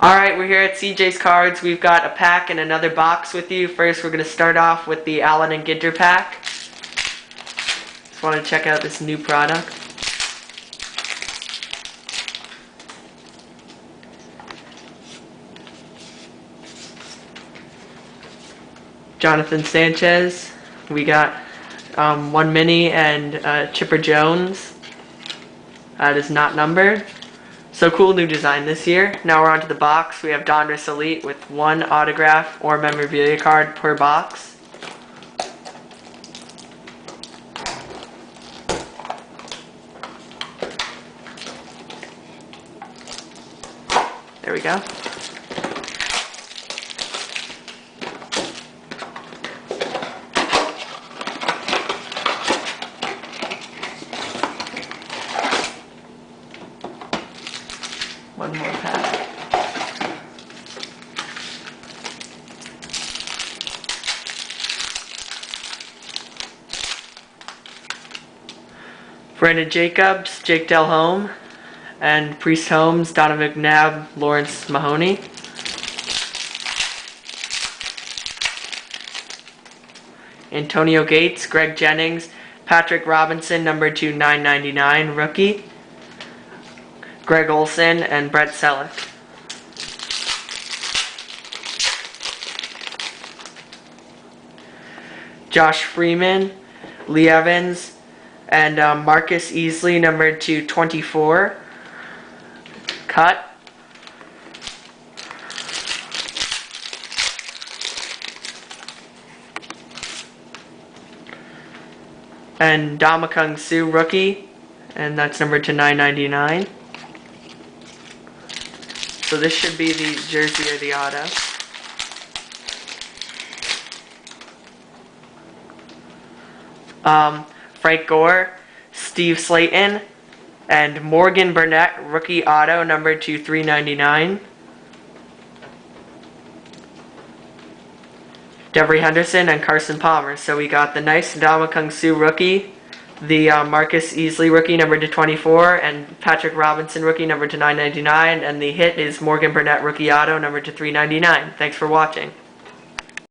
Alright, we're here at CJ's Cards. We've got a pack and another box with you. First, we're going to start off with the Allen Ginter pack. Just want to check out this new product. Jonathan Sanchez. We got one mini and Chipper Jones. That is not numbered. So cool new design this year. Now we're on to the box. We have Donruss Elite with one autograph or memorabilia card per box. There we go. One more pack. Brandon Jacobs, Jake Delhomme, and Priest Holmes, Donovan McNabb, Lawrence Mahoney. Antonio Gates, Greg Jennings, Patrick Robinson, number 2/999, rookie. Greg Olson and Brett Selleck. Josh Freeman, Lee Evans, and Marcus Easley, number 224. Cut. And Damakung Su, rookie, and that's number 2/999. So this should be the jersey or the auto. Frank Gore, Steve Slayton, and Morgan Burnett, rookie auto, number 2/399. Devery Henderson and Carson Palmer. So we got the nice Damakung Su rookie, the Marcus Easley rookie, number 224, and Patrick Robinson rookie, number 2/999, and the hit is Morgan Burnett rookie auto, number 2/399. Thanks for watching.